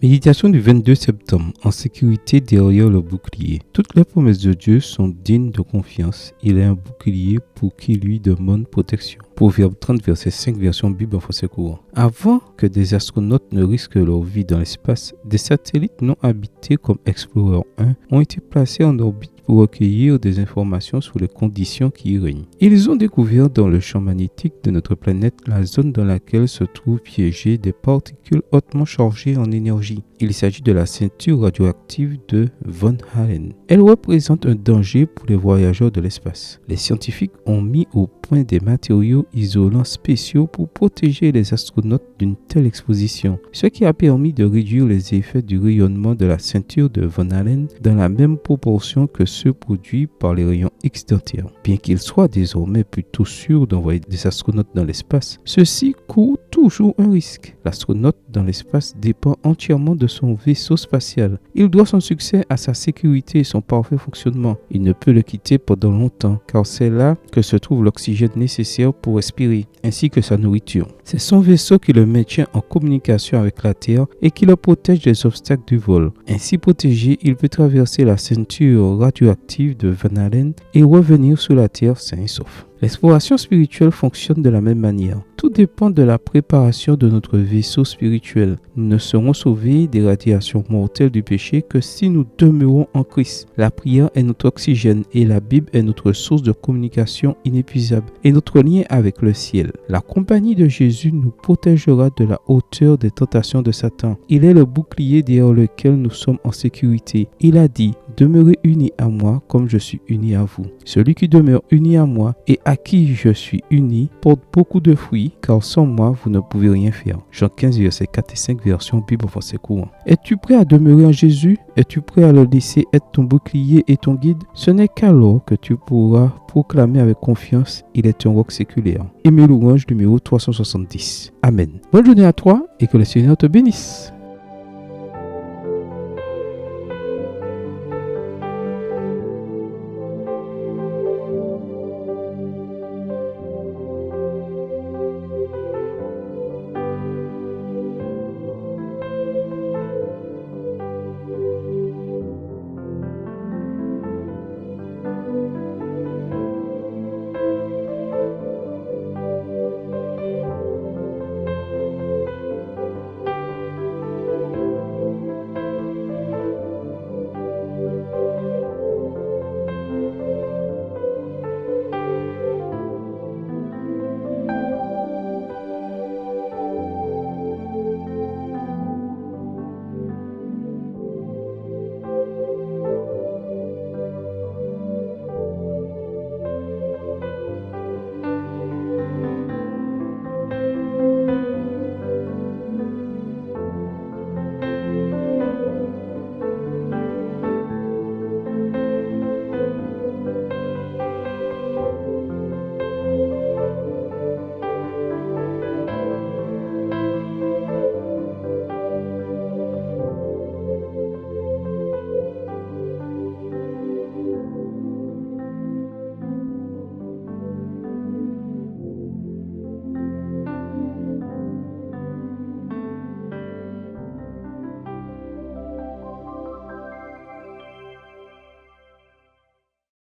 Méditation du 22 septembre. En sécurité derrière le bouclier. Toutes les promesses de Dieu sont dignes de confiance. Il est un bouclier pour qui lui demande protection. Proverbe 30, verset 5, version Bible en français courant. Avant que des astronautes ne risquent leur vie dans l'espace, des satellites non habités comme Explorer 1 ont été placés en orbite pour recueillir des informations sur les conditions qui y règnent. Ils ont découvert dans le champ magnétique de notre planète la zone dans laquelle se trouvent piégées des particules hautement chargées en énergie. Il s'agit de la ceinture radioactive de Von Allen. Elle représente un danger pour les voyageurs de l'espace. Les scientifiques ont mis au point des matériaux isolants spéciaux pour protéger les astronautes d'une telle exposition, ce qui a permis de réduire les effets du rayonnement de la ceinture de Von Allen dans la même proportion que ceux produits par les rayons X de Terre. Bien qu'il soit désormais plutôt sûr d'envoyer des astronautes dans l'espace, ceux-ci courent toujours un risque. L'astronaute dans l'espace dépend entièrement de son vaisseau spatial. Il doit son succès à sa sécurité et son parfait fonctionnement. Il ne peut le quitter pendant longtemps, car c'est là que se trouve l'oxygène nécessaire pour respirer, ainsi que sa nourriture. C'est son vaisseau qui le maintient en communication avec la Terre et qui le protège des obstacles du vol. Ainsi protégé, il peut traverser la ceinture radioactive de Van Allen et revenir sur la Terre sain et sauf. L'exploration spirituelle fonctionne de la même manière. Tout dépend de la préparation de notre vaisseau spirituel. Nous ne serons sauvés des radiations mortelles du péché que si nous demeurons en Christ. La prière est notre oxygène et la Bible est notre source de communication inépuisable et notre lien avec le ciel. La compagnie de Jésus nous protégera de la hauteur des tentations de Satan. Il est le bouclier derrière lequel nous sommes en sécurité. Il a dit: demeurez unis à moi comme je suis uni à vous. Celui qui demeure uni à moi et à qui je suis uni porte beaucoup de fruits, car sans moi, vous ne pouvez rien faire. Jean 15, versets 4 et 5, version Bible en français courant. Es-tu prêt à demeurer en Jésus? Es-tu prêt à le laisser être ton bouclier et ton guide? Ce n'est qu'alors que tu pourras proclamer avec confiance: il est un roc séculaire. Aimé louange numéro 370. Amen. Bonne journée à toi et que le Seigneur te bénisse.